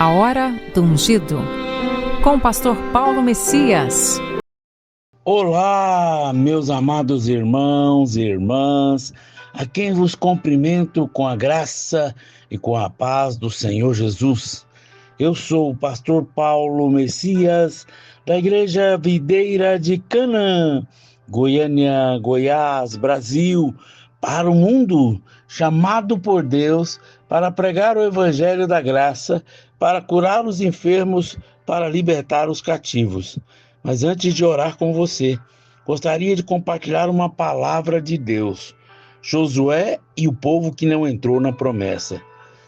A Hora do Ungido, com o pastor Paulo Messias. Olá, meus amados irmãos e irmãs, a quem vos cumprimento com a graça e com a paz do Senhor Jesus. Eu sou o pastor Paulo Messias, da Igreja Videira de Canaã, Goiânia, Goiás, Brasil, para o mundo, chamado por Deus para pregar o Evangelho da Graça, para curar os enfermos, para libertar os cativos. Mas antes de orar com você, gostaria de compartilhar uma palavra de Deus. Josué e o povo que não entrou na promessa.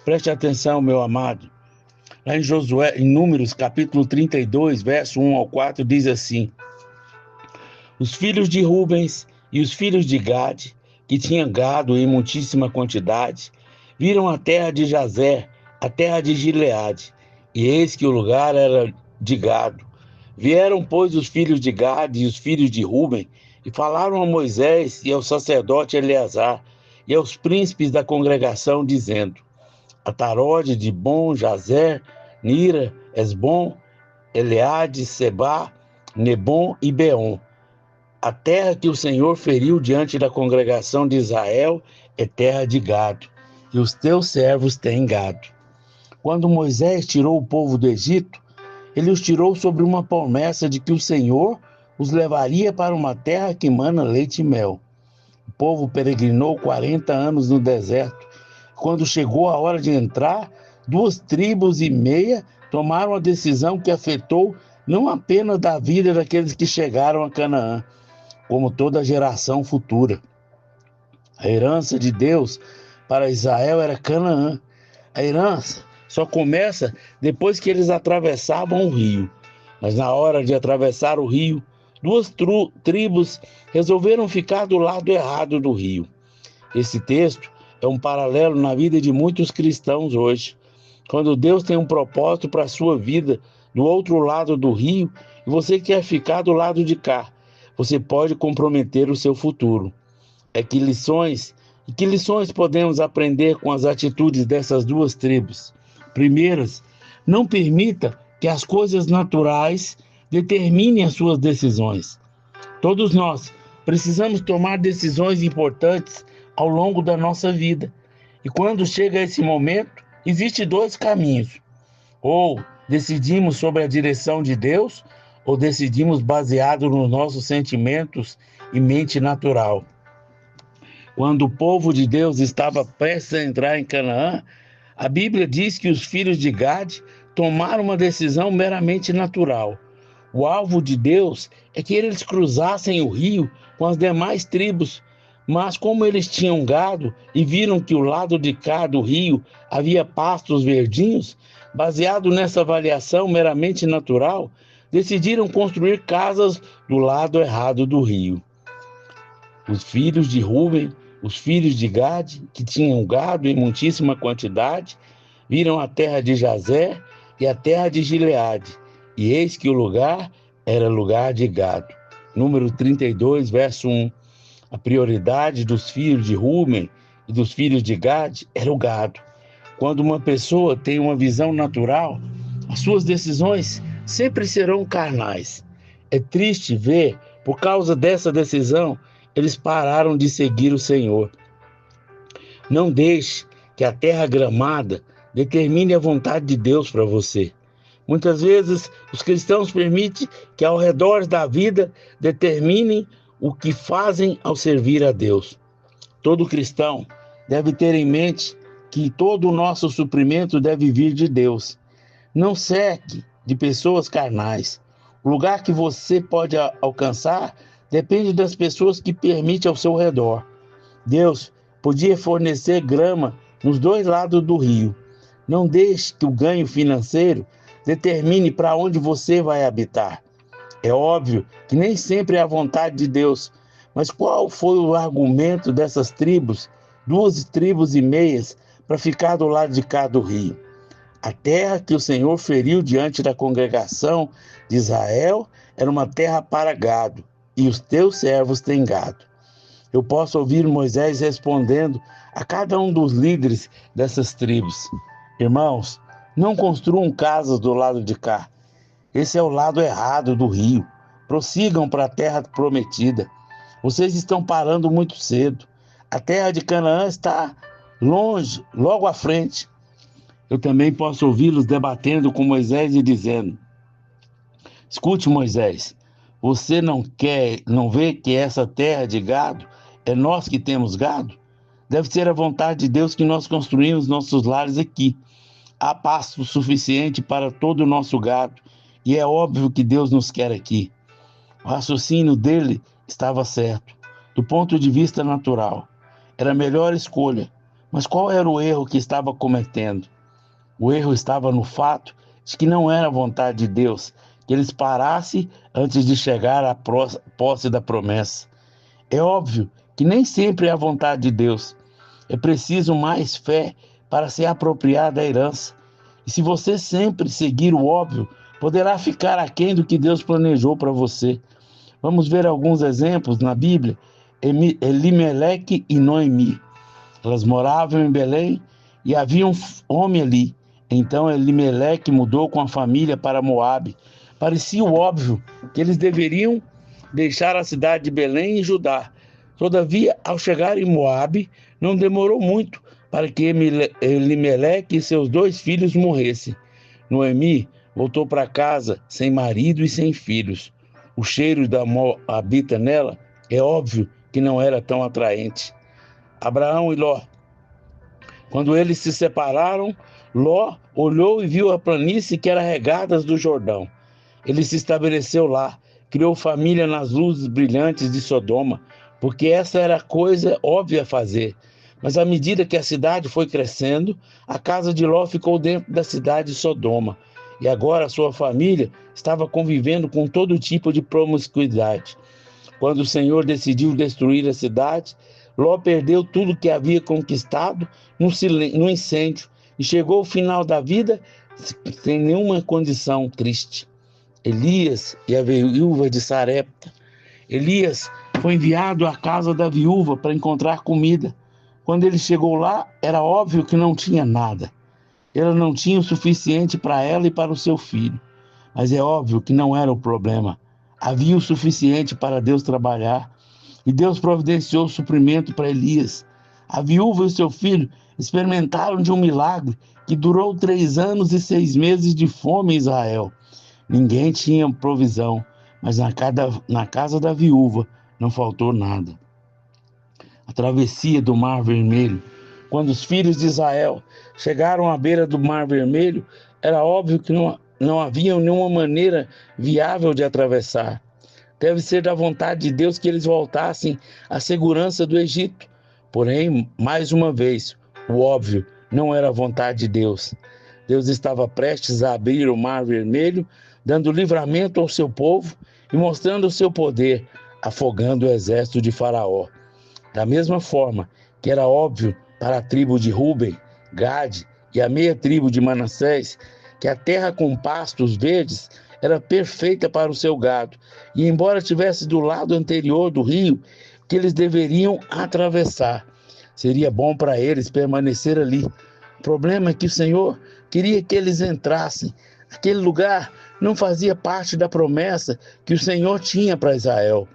Preste atenção, meu amado. Lá em Josué, em Números, capítulo 32, verso 1 ao 4, diz assim: Os filhos de Rubens e os filhos de Gade, que tinham gado em muitíssima quantidade, viram a terra de Jazer, a terra de Gileade, e eis que o lugar era de gado. Vieram, pois, os filhos de Gade e os filhos de Ruben, e falaram a Moisés e ao sacerdote Eleazar, e aos príncipes da congregação, dizendo: Atarode, Dibon, Jazer, Nira, Esbom, Eleade, Sebá, Nebom e Beom. A terra que o Senhor feriu diante da congregação de Israel é terra de gado, e os teus servos têm gado. Quando Moisés tirou o povo do Egito, ele os tirou sobre uma promessa de que o Senhor os levaria para uma terra que mana leite e mel. O povo peregrinou 40 anos no deserto. Quando chegou a hora de entrar, 2,5 tribos tomaram a decisão que afetou não apenas da vida daqueles que chegaram a Canaã, como toda a geração futura. A herança de Deus para Israel era Canaã. A herança só começa depois que eles atravessavam o rio. Mas na hora de atravessar o rio, 2 tribos resolveram ficar do lado errado do rio. Esse texto é um paralelo na vida de muitos cristãos hoje. Quando Deus tem um propósito para a sua vida do outro lado do rio e você quer ficar do lado de cá, você pode comprometer o seu futuro. Que lições podemos aprender com as atitudes dessas 2 tribos? Primeiras, não permita que as coisas naturais determinem as suas decisões. Todos nós precisamos tomar decisões importantes ao longo da nossa vida. E quando chega esse momento, existem 2 caminhos. Ou decidimos sobre a direção de Deus, ou decidimos baseado nos nossos sentimentos e mente natural. Quando o povo de Deus estava prestes a entrar em Canaã, a Bíblia diz que os filhos de Gade tomaram uma decisão meramente natural. O alvo de Deus é que eles cruzassem o rio com as demais tribos, mas como eles tinham gado e viram que o lado de cá do rio havia pastos verdinhos, baseado nessa avaliação meramente natural, decidiram construir casas do lado errado do rio. Os filhos de Ruben, os filhos de Gade, que tinham gado em muitíssima quantidade, viram a terra de Jazer e a terra de Gileade, e eis que o lugar era lugar de gado. Número 32, verso 1. A prioridade dos filhos de Ruben e dos filhos de Gade era o gado. Quando uma pessoa tem uma visão natural, as suas decisões sempre serão carnais. É triste ver, por causa dessa decisão, eles pararam de seguir o Senhor. Não deixe que a terra gramada determine a vontade de Deus para você. Muitas vezes, os cristãos permitem que ao redor da vida determinem o que fazem ao servir a Deus. Todo cristão deve ter em mente que todo o nosso suprimento deve vir de Deus. Não cerque de pessoas carnais. O lugar que você pode alcançar depende das pessoas que permite ao seu redor. Deus podia fornecer grama nos 2 lados do rio. Não deixe que o ganho financeiro determine para onde você vai habitar. É óbvio que nem sempre é a vontade de Deus, mas qual foi o argumento dessas tribos, 2,5 tribos, para ficar do lado de cá do rio? A terra que o Senhor feriu diante da congregação de Israel era uma terra para gado, e os teus servos têm gado. Eu posso ouvir Moisés respondendo a cada um dos líderes dessas tribos: Irmãos, Não construam casas do lado de cá. Esse é o lado errado do rio. Prossigam para a terra prometida. Vocês estão parando muito cedo. A terra de Canaã está longe, logo à frente. Eu também posso ouvi-los debatendo com Moisés e dizendo: escute, Moisés, você não vê que essa terra de gado é nós que temos gado? Deve ser a vontade de Deus que nós construímos nossos lares aqui. Há pasto suficiente para todo o nosso gado, e é óbvio que Deus nos quer aqui. O raciocínio dele estava certo, do ponto de vista natural. Era a melhor escolha, mas qual era o erro que estava cometendo? O erro estava no fato de que não era a vontade de Deus que eles parassem antes de chegar à posse da promessa. É óbvio que nem sempre é a vontade de Deus. É preciso mais fé para se apropriar da herança. E se você sempre seguir o óbvio, poderá ficar aquém do que Deus planejou para você. Vamos ver alguns exemplos na Bíblia. Elimeleque e Noemi. Elas moravam em Belém e havia um homem ali. Então Elimeleque mudou com a família para Moabe. Parecia óbvio que eles deveriam deixar a cidade de Belém e Judá. Todavia, ao chegar em Moabe, não demorou muito para que Elimeleque e seus 2 filhos morressem. Noemi voltou para casa sem marido e sem filhos. O cheiro da Moabita nela é óbvio que não era tão atraente. Abraão e Ló. Quando eles se separaram, Ló olhou e viu a planície que era regada do Jordão. Ele se estabeleceu lá, criou família nas luzes brilhantes de Sodoma, porque essa era a coisa óbvia a fazer. Mas à medida que a cidade foi crescendo, a casa de Ló ficou dentro da cidade de Sodoma. E agora sua família estava convivendo com todo tipo de promiscuidade. Quando o Senhor decidiu destruir a cidade, Ló perdeu tudo que havia conquistado no incêndio e chegou ao final da vida sem nenhuma condição triste. Elias e a viúva de Sarepta. Elias foi enviado à casa da viúva para encontrar comida. Quando ele chegou lá, era óbvio que não tinha nada. Ela não tinha o suficiente para ela e para o seu filho. Mas é óbvio que não era o problema. Havia o suficiente para Deus trabalhar. E Deus providenciou o suprimento para Elias. A viúva e o seu filho experimentaram de um milagre que durou 3 anos e 6 meses de fome em Israel. Ninguém tinha provisão, mas na casa da viúva não faltou nada. A travessia do Mar Vermelho. Quando os filhos de Israel chegaram à beira do Mar Vermelho, era óbvio que não havia nenhuma maneira viável de atravessar. Deve ser da vontade de Deus que eles voltassem à segurança do Egito. Porém, mais uma vez, o óbvio não era a vontade de Deus. Deus estava prestes a abrir o Mar Vermelho, dando livramento ao seu povo e mostrando o seu poder, afogando o exército de Faraó. Da mesma forma que era óbvio para a tribo de Ruben, Gade e a meia tribo de Manassés que a terra com pastos verdes era perfeita para o seu gado, e embora estivesse do lado anterior do rio, que eles deveriam atravessar, seria bom para eles permanecer ali. O problema é que o Senhor queria que eles entrassem. Aquele lugar não fazia parte da promessa que o Senhor tinha para Israel.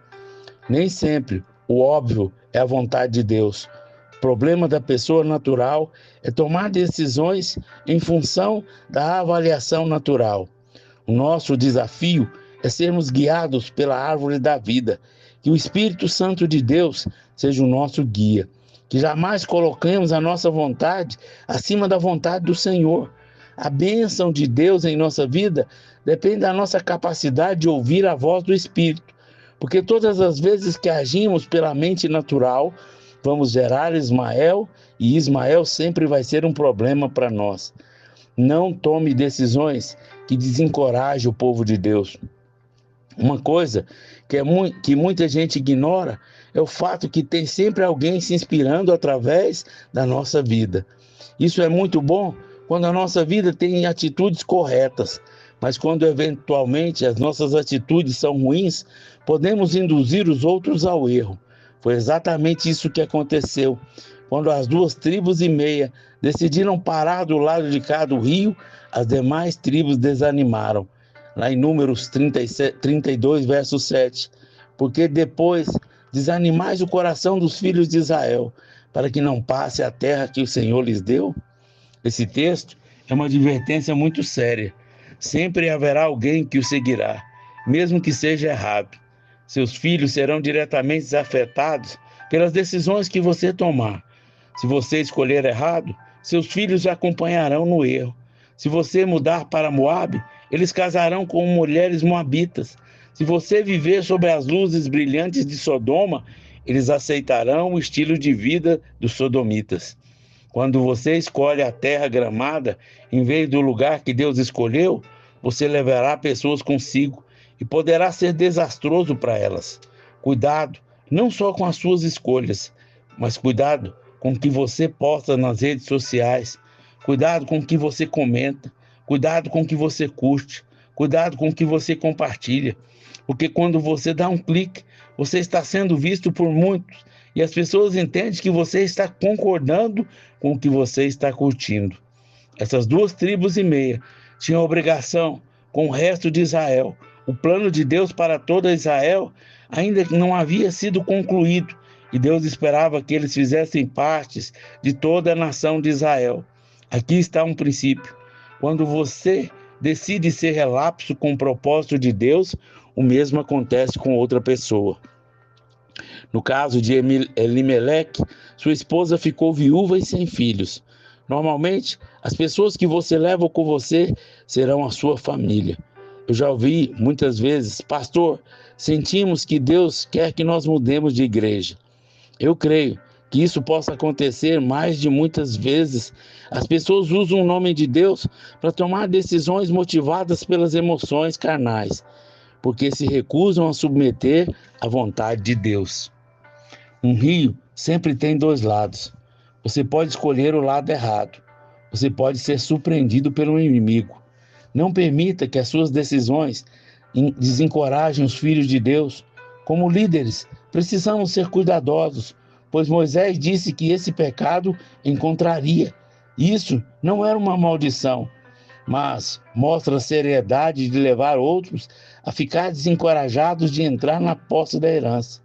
Nem sempre o óbvio é a vontade de Deus. O problema da pessoa natural é tomar decisões em função da avaliação natural. O nosso desafio é sermos guiados pela árvore da vida, que o Espírito Santo de Deus seja o nosso guia, que jamais coloquemos a nossa vontade acima da vontade do Senhor. A bênção de Deus em nossa vida depende da nossa capacidade de ouvir a voz do Espírito, porque todas as vezes que agimos pela mente natural, vamos gerar Ismael, e Ismael sempre vai ser um problema para nós. Não tome decisões que desencorajem o povo de Deus. Uma coisa que muita gente ignora é o fato que tem sempre alguém se inspirando através da nossa vida. Isso é muito bom quando a nossa vida tem atitudes corretas, mas quando eventualmente as nossas atitudes são ruins, podemos induzir os outros ao erro. Foi exatamente isso que aconteceu quando as 2,5 tribos decidiram parar do lado de cá do rio, as demais tribos desanimaram. Lá em Números 32, verso 7. Porque depois desanimais o coração dos filhos de Israel, para que não passe a terra que o Senhor lhes deu? Esse texto é uma advertência muito séria. Sempre haverá alguém que o seguirá, mesmo que seja errado. Seus filhos serão diretamente afetados pelas decisões que você tomar. Se você escolher errado, seus filhos acompanharão no erro. Se você mudar para Moabe, eles casarão com mulheres moabitas. Se você viver sob as luzes brilhantes de Sodoma, eles aceitarão o estilo de vida dos sodomitas. Quando você escolhe a terra gramada, em vez do lugar que Deus escolheu, você levará pessoas consigo e poderá ser desastroso para elas. Cuidado, não só com as suas escolhas, mas cuidado com o que você posta nas redes sociais. Cuidado com o que você comenta. Cuidado com o que você curte. Cuidado com o que você compartilha. Porque quando você dá um clique, você está sendo visto por muitos. E as pessoas entendem que você está concordando com o que você está curtindo. Essas 2,5 tribos tinham obrigação com o resto de Israel. O plano de Deus para toda Israel ainda não havia sido concluído. E Deus esperava que eles fizessem parte de toda a nação de Israel. Aqui está um princípio. Quando você decide ser relapso com o propósito de Deus, o mesmo acontece com outra pessoa. No caso de Elimeleque, sua esposa ficou viúva e sem filhos. Normalmente, as pessoas que você leva com você serão a sua família. Eu já ouvi muitas vezes: pastor, sentimos que Deus quer que nós mudemos de igreja. Eu creio que isso possa acontecer mais de muitas vezes. As pessoas usam o nome de Deus para tomar decisões motivadas pelas emoções carnais, porque se recusam a submeter à vontade de Deus. Um rio sempre tem 2 lados. Você pode escolher o lado errado. Você pode ser surpreendido pelo inimigo. Não permita que as suas decisões desencorajem os filhos de Deus. Como líderes, precisamos ser cuidadosos, pois Moisés disse que esse pecado encontraria. Isso não era uma maldição, mas mostra a seriedade de levar outros a ficar desencorajados de entrar na posse da herança.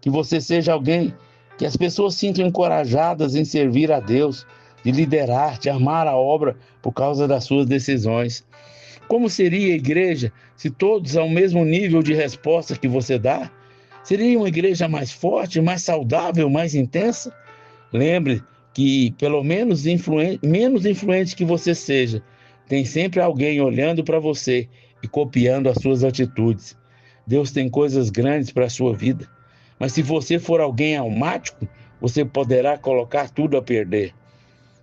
Que você seja alguém que as pessoas sintam encorajadas em servir a Deus, de liderar, de amar a obra por causa das suas decisões. Como seria a igreja se todos ao mesmo nível de resposta que você dá? Seria uma igreja mais forte, mais saudável, mais intensa? Lembre que, pelo menos menos influente que você seja, tem sempre alguém olhando para você e copiando as suas atitudes. Deus tem coisas grandes para a sua vida. Mas se você for alguém almático, você poderá colocar tudo a perder.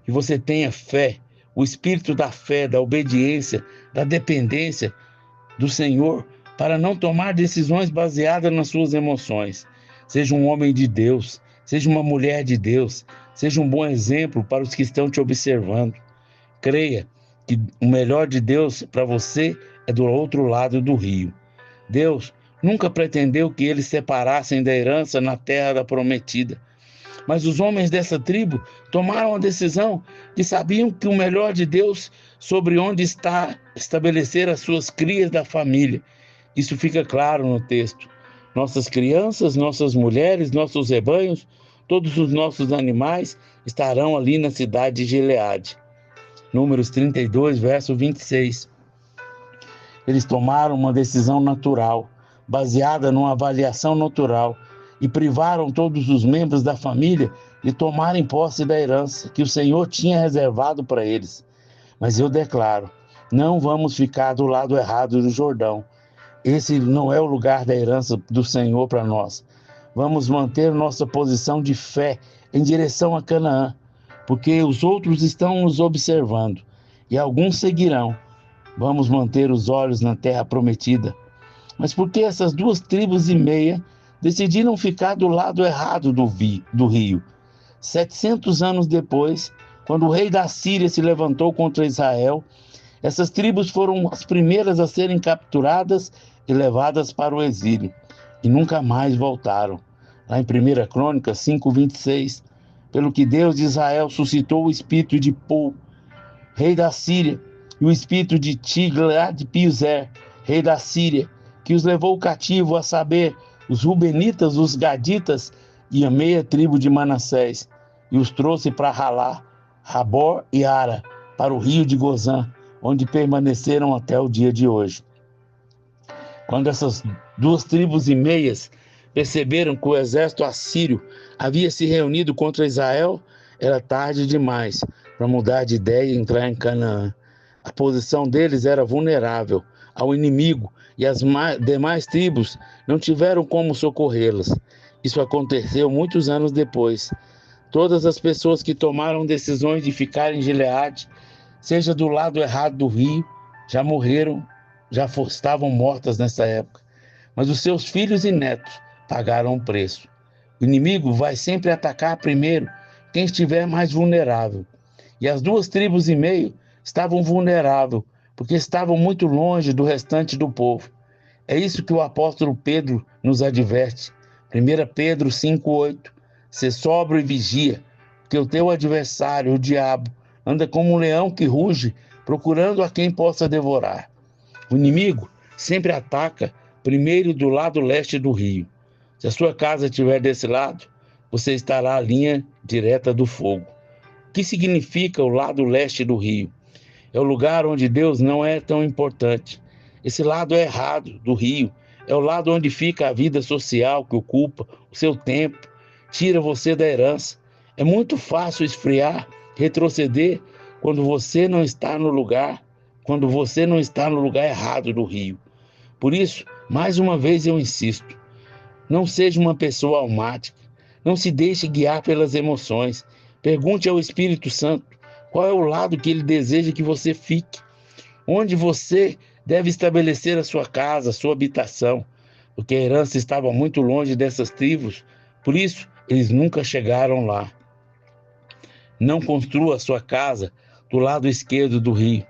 Que você tenha fé, o espírito da fé, da obediência, da dependência do Senhor, para não tomar decisões baseadas nas suas emoções. Seja um homem de Deus, seja uma mulher de Deus, seja um bom exemplo para os que estão te observando. Creia que o melhor de Deus para você é do outro lado do rio. Deus nunca pretendeu que eles separassem da herança na terra da prometida. Mas os homens dessa tribo tomaram a decisão que sabiam que o melhor de Deus sobre onde está estabelecer as suas crias da família. Isso fica claro no texto. Nossas crianças, nossas mulheres, nossos rebanhos, todos os nossos animais estarão ali na cidade de Gileade. Números 32, verso 26. Eles tomaram uma decisão natural, baseada numa avaliação natural, e privaram todos os membros da família de tomarem posse da herança que o Senhor tinha reservado para eles. Mas eu declaro, não vamos ficar do lado errado do Jordão. Esse não é o lugar da herança do Senhor para nós. Vamos manter nossa posição de fé em direção a Canaã, porque os outros estão nos observando e alguns seguirão. Vamos manter os olhos na terra prometida. Mas por que essas 2,5 tribos decidiram ficar do lado errado do rio? 700 anos depois, quando o rei da Síria se levantou contra Israel, essas tribos foram as primeiras a serem capturadas e levadas para o exílio, e nunca mais voltaram. Lá em 1 Crônicas 5:26, pelo que Deus de Israel suscitou o espírito de Pul, rei da Síria, e o espírito de Tiglat-Pileser, rei da Síria, que os levou cativo, a saber, os Rubenitas, os Gaditas e a meia tribo de Manassés, e os trouxe para Ralá, Rabor e Ara, para o rio de Gozã, onde permaneceram até o dia de hoje. Quando essas 2,5 tribos perceberam que o exército assírio havia se reunido contra Israel, era tarde demais para mudar de ideia e entrar em Canaã. A posição deles era vulnerável ao inimigo e as demais tribos não tiveram como socorrê-las. Isso aconteceu muitos anos depois. Todas as pessoas que tomaram decisões de ficar em Gileade, seja do lado errado do rio, já morreram, estavam mortas nessa época. Mas os seus filhos e netos pagaram o preço. O inimigo vai sempre atacar primeiro quem estiver mais vulnerável. E as 2,5 tribos estavam vulneráveis, porque estavam muito longe do restante do povo. É isso que o apóstolo Pedro nos adverte. 1 Pedro 5,8. Sê sóbrio e vigia, porque o teu adversário, o diabo, anda como um leão que ruge, procurando a quem possa devorar. O inimigo sempre ataca primeiro do lado leste do rio. Se a sua casa estiver desse lado, você estará à linha direta do fogo. O que significa o lado leste do rio? É o lugar onde Deus não é tão importante. Esse lado é errado do rio. É o lado onde fica a vida social que ocupa o seu tempo, tira você da herança. É muito fácil esfriar, retroceder quando você não está no lugar errado do rio. Por isso, mais uma vez eu insisto, não seja uma pessoa almática, não se deixe guiar pelas emoções. Pergunte ao Espírito Santo qual é o lado que ele deseja que você fique, onde você deve estabelecer a sua casa, a sua habitação, porque a herança estava muito longe dessas tribos, por isso eles nunca chegaram lá. Não construa a sua casa do lado esquerdo do rio.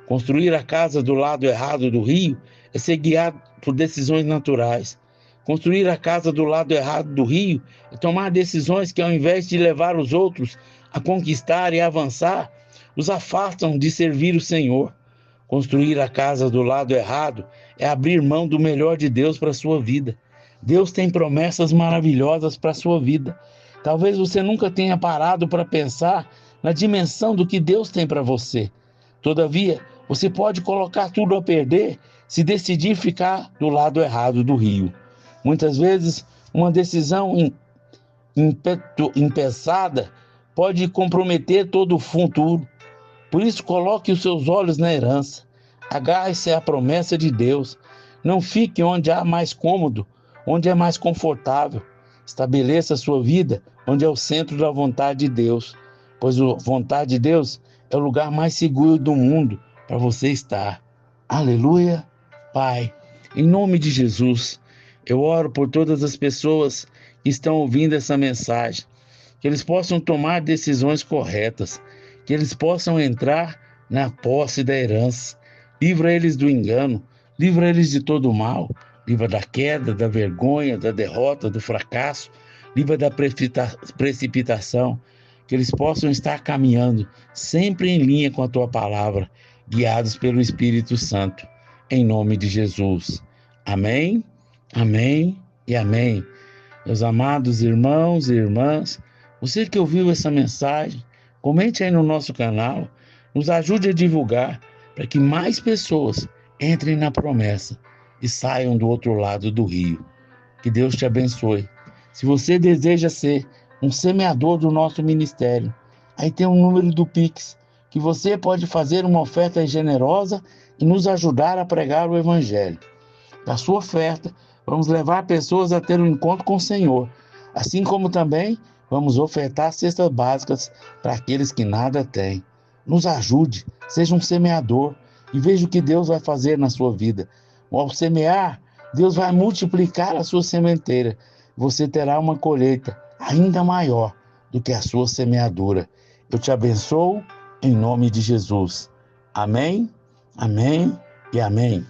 Construir a casa do lado errado do rio é ser guiado por decisões naturais. Construir a casa do lado errado do rio é tomar decisões que, ao invés de levar os outros a conquistar e avançar, os afastam de servir o Senhor. Construir a casa do lado errado é abrir mão do melhor de Deus para a sua vida. Deus tem promessas maravilhosas para a sua vida. Talvez você nunca tenha parado para pensar na dimensão do que Deus tem para você. Todavia, você pode colocar tudo a perder se decidir ficar do lado errado do rio. Muitas vezes, uma decisão impensada pode comprometer todo o futuro. Por isso, coloque os seus olhos na herança. Agarre-se à promessa de Deus. Não fique onde há mais cômodo, onde é mais confortável. Estabeleça a sua vida onde é o centro da vontade de Deus, pois a vontade de Deus é o lugar mais seguro do mundo para você estar. Aleluia. Pai, em nome de Jesus, eu oro por todas as pessoas que estão ouvindo essa mensagem, que eles possam tomar decisões corretas, que eles possam entrar na posse da herança. Livra eles do engano, livra eles de todo o mal, livra da queda, da vergonha, da derrota, do fracasso, livra da precipitação, que eles possam estar caminhando sempre em linha com a Tua palavra, guiados pelo Espírito Santo, em nome de Jesus. Amém, amém e amém. Meus amados irmãos e irmãs, você que ouviu essa mensagem, comente aí no nosso canal, nos ajude a divulgar para que mais pessoas entrem na promessa e saiam do outro lado do rio. Que Deus te abençoe. Se você deseja ser um semeador do nosso ministério, aí tem um número do Pix, que você pode fazer uma oferta generosa e nos ajudar a pregar o Evangelho. Da sua oferta, vamos levar pessoas a ter um encontro com o Senhor, assim como também vamos ofertar cestas básicas para aqueles que nada têm. Nos ajude, seja um semeador e veja o que Deus vai fazer na sua vida. Ao semear, Deus vai multiplicar a sua sementeira. Você terá uma colheita ainda maior do que a sua semeadura. Eu te abençoo em nome de Jesus. Amém, amém e amém.